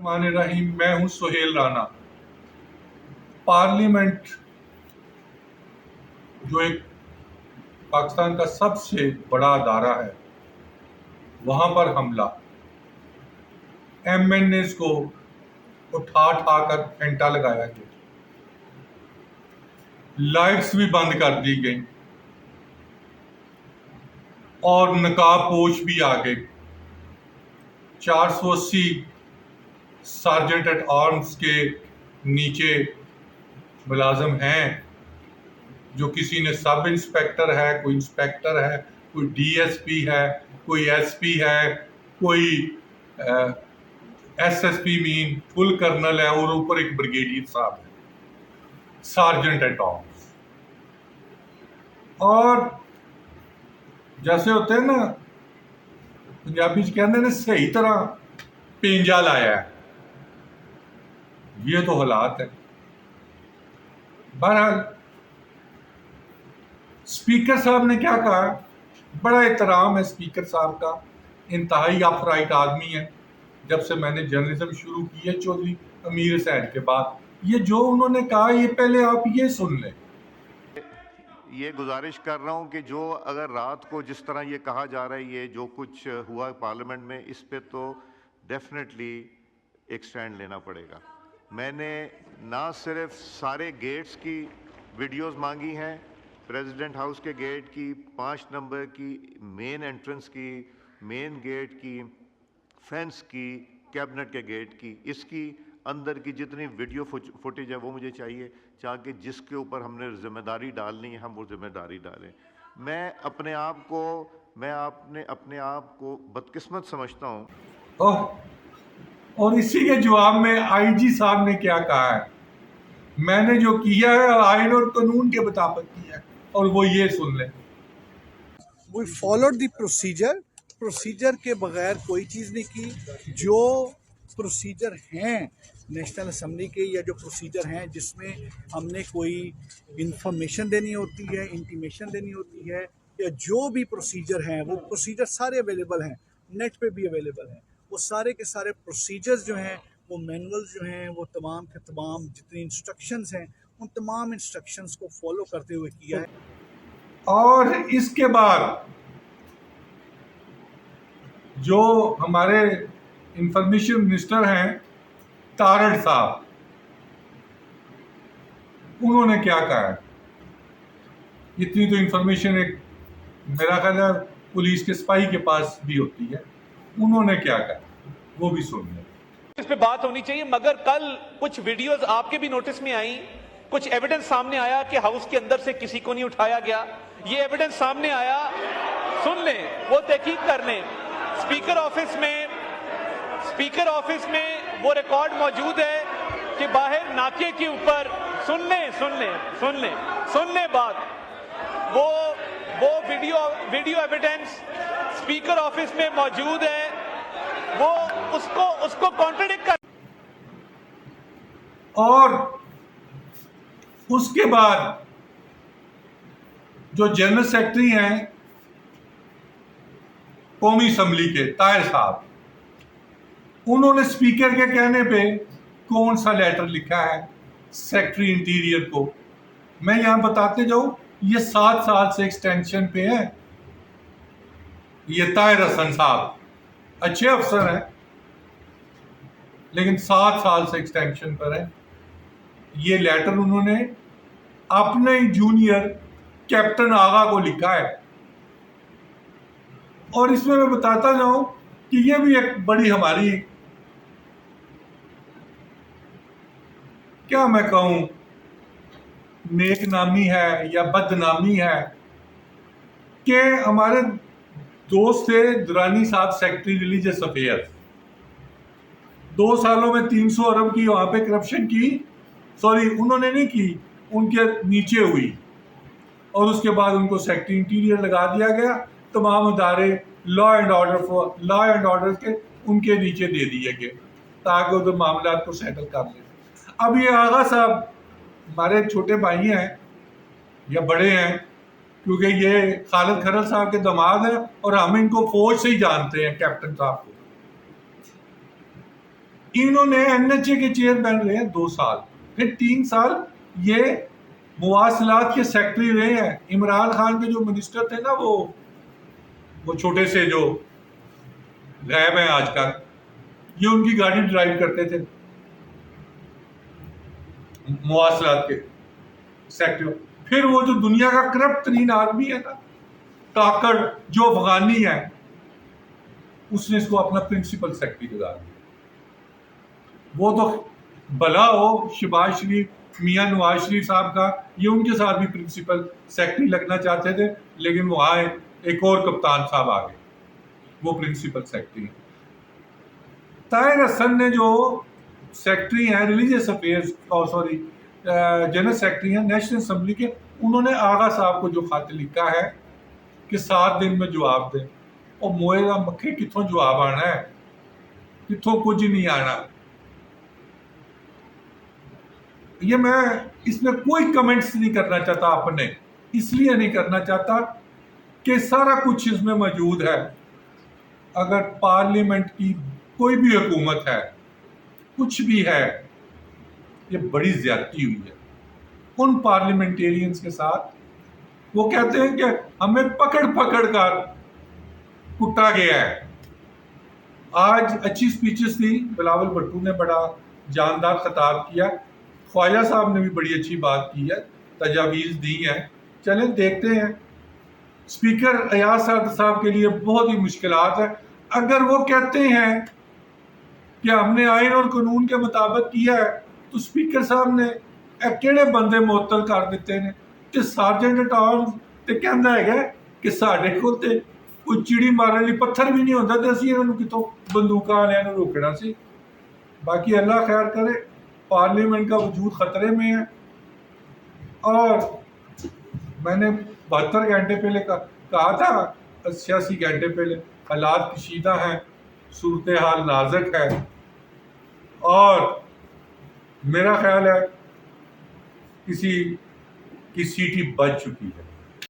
الرحمن الرحیم. میں ہوں سہیل رانا. پارلیمنٹ جو ایک پاکستان کا سب سے بڑا ادارہ ہے، وہاں پر حملہ، ایم این ایز کو اٹھا کر پھینٹا لگایا گیا، لائٹس بھی بند کر دی گئی اور نقاب پوش بھی آ گئے. 480 سارجنٹ ایٹ آرمز کے نیچے ملازم ہیں، جو کسی نے سب انسپیکٹر ہے، کوئی انسپیکٹر ہے، کوئی ڈی ایس پی ہے، کوئی ایس پی ہے، کوئی ایس ایس پی مین فل کرنل ہے، اور اوپر ایک بریگیڈیئر صاحب ہے، سارجنٹ ایٹ آرمز. اور جیسے ہوتے ہیں نا پنجابی کہتے ہیں صحیح طرح پینجا لایا ہے، یہ تو حالات ہے. بہرحال اسپیکر صاحب نے کیا کہا، بڑا احترام ہے اسپیکر صاحب کا، انتہائی اپ رائٹ آدمی ہے. جب سے میں نے جرنلزم شروع کی ہے چودھری امیر حسین کے بعد، یہ جو انہوں نے کہا یہ پہلے آپ یہ سن لیں. یہ گزارش کر رہا ہوں کہ جو اگر رات کو جس طرح یہ کہا جا رہا ہے، یہ جو کچھ ہوا پارلیمنٹ میں، اس پہ تو ڈیفینیٹلی ایک سٹینڈ لینا پڑے گا. میں نے نہ صرف سارے گیٹس کی ویڈیوز مانگی ہیں، پریزیڈنٹ ہاؤس کے گیٹ کی، 5 نمبر کی، مین انٹرنس کی، مین گیٹ کی، فینس کی، کیبنٹ کے گیٹ کی، اس کی اندر کی جتنی ویڈیو فوٹیج ہے وہ مجھے چاہیے، تاکہ جس کے اوپر ہم نے ذمہ داری ڈالنی ہے ہم وہ ذمہ داری ڈالیں. میں اپنے آپ کو بدقسمت سمجھتا ہوں. اور اسی کے جواب میں آئی جی صاحب نے کیا کہا ہے، میں نے جو کیا ہے آئین اور قانون کے مطابق کیا ہے، اور وہ یہ سن لیں. We followed the procedure کے بغیر کوئی چیز نہیں کی. جو پروسیجر ہیں نیشنل اسمبلی کے، یا جو پروسیجر ہیں جس میں ہم نے کوئی انفارمیشن دینی ہوتی ہے، انٹیمیشن دینی ہوتی ہے، یا جو بھی پروسیجر ہیں، وہ پروسیجر سارے اویلیبل ہیں، نیٹ پہ بھی اویلیبل ہیں. وہ سارے کے سارے پروسیجرز جو ہیں، وہ مینولز جو ہیں، وہ تمام کے تمام جتنی انسٹرکشنز ہیں، ان تمام انسٹرکشنز کو فالو کرتے ہوئے کیا ہے. اور اس کے بعد جو ہمارے انفارمیشن منسٹر ہیں تارڑ صاحب، انہوں نے کیا کہا ہے. اتنی تو انفارمیشن ایک میرا خیال ہے پولیس کے سپاہی کے پاس بھی ہوتی ہے. انہوں نے کیا کہا وہ بھی سن لیں. اس پہ بات ہونی چاہیے. مگر کل کچھ ویڈیوز آپ کے بھی نوٹس میں آئیں، کچھ ایویڈنس سامنے آیا کہ ہاؤس کے اندر سے کسی کو نہیں اٹھایا گیا. یہ ایویڈنس سامنے آیا، سن لیں، وہ تحقیق کر لیں. اسپیکر آفس میں وہ ریکارڈ موجود ہے کہ باہر ناکے کے اوپر، سن لیں بات، وہ ویڈیو ایویڈنس اسپیکر آفس میں موجود ہے، وہ اس کو کانٹرڈکٹ کر. اور اس کے بعد جو جنرل سیکرٹری ہیں قومی اسمبلی کے طاہر صاحب، انہوں نے اسپیکر کے کہنے پہ کون سا لیٹر لکھا ہے سیکرٹری انٹیریئر کو. میں یہاں بتاتے جاؤں، یہ 7 سال سے ایکسٹینشن پہ ہے. یہ طاہر حسن صاحب اچھے افسر ہیں، لیکن 7 سال سے ایکسٹینشن پر ہے. یہ لیٹر انہوں نے اپنے جونیئر کیپٹن آغا کو لکھا ہے. اور اس میں بتاتا جاؤں کہ یہ بھی ایک بڑی ہماری، کیا میں کہوں، نیک نامی ہے یا بدنامی ہے کہ ہمارے دوست تھے درانی صاحب سیکرٹری ریلیجس افیئر، 2 سالوں میں 300 ارب کی وہاں پہ کرپشن کی، سوری انہوں نے نہیں کی، ان کے نیچے ہوئی، اور اس کے بعد ان کو سیکرٹری انٹیریئر لگا دیا گیا. تمام ادارے لا اینڈ آرڈر کے ان کے نیچے دے دیے گئے تاکہ ادھر معاملات کو سیٹل کر لیں. اب یہ آغا صاحب ہمارے چھوٹے بھائی ہیں یا بڑے ہیں، کیونکہ یہ خالد کھرل صاحب کے داماد ہیں، اور ہم ان کو فوج سے ہی جانتے ہیں، کیپٹن صاحب کو. انہوں نے NHA کے چیئرمین رہے ہیں 2 سال، پھر 3 سال یہ مواصلات کے سیکٹری رہے ہیں. عمران خان کے جو منسٹر تھے نا وہ چھوٹے سے جو غائب ہیں آج کل، یہ ان کی گاڑی ڈرائیو کرتے تھے مواصلات کے سیکٹری. پھر وہ جو دنیا کا کرپٹ ترین آدمی ہے نا کاکڑ جو افغانی ہے، اس نے اس کو اپنا پرنسپل سیکٹری گزار دیا. وہ تو بھلا ہو شہباز شریف میاں نواز شریف صاحب کا، یہ ان کے ساتھ بھی پرنسپل سیکٹری لگنا چاہتے تھے، لیکن وہ آئے ایک اور کپتان صاحب آ گئے، وہ پرنسپل سیکٹری. طاہر حسن نے جو سیکٹری ہیں ریلیجیس افیئرز جنرل سیکٹری ہیں نیشنل اسمبلی کے، انہوں نے آغا صاحب کو جو خط لکھا ہے کہ 7 دن میں جواب دیں، اور موئے گا مکھے کتوں جواب آنا ہے، کتوں کچھ نہیں آنا. یہ میں اس میں کوئی کمنٹس نہیں کرنا چاہتا، اپنے اس لیے نہیں کرنا چاہتا کہ سارا کچھ اس میں موجود ہے. اگر پارلیمنٹ کی کوئی بھی حکومت ہے، کچھ بھی ہے، یہ بڑی زیادتی ہوئی ہے ان پارلیمنٹیرینز کے ساتھ. وہ کہتے ہیں کہ ہمیں پکڑ کر کٹا گیا ہے. آج اچھی سپیچز تھی، بلاول بھٹو نے بڑا جاندار خطاب کیا، خواجہ صاحب نے بھی بڑی اچھی بات کی ہے، تجاویز دی ہیں. چلیں دیکھتے ہیں. اسپیکر ایاز صاحب کے لیے بہت ہی مشکلات ہیں. اگر وہ کہتے ہیں کہ ہم نے آئین اور قانون کے مطابق کیا ہے، تو اسپیکر صاحب نے کیڑے بندے معطل کر دیتے ہیں کہ سارجنٹ ایٹ آرمز تے کہندا ہے کہ ساڈے کول تے کوئی چڑی مارن لئی پتھر بھی نہیں ہوندا تے اسی انہاں نوں کتوں بندوقاں والےاں نوں روکنا سی. باقی اللہ خیر کرے. پارلیمنٹ کا وجود خطرے میں ہے، اور میں نے 72 گھنٹے پہلے کہا تھا، 86 گھنٹے پہلے، حالات کشیدہ ہیں، صورتحال نازک ہے، اور میرا خیال ہے کسی کی سیٹی بچ چکی ہے.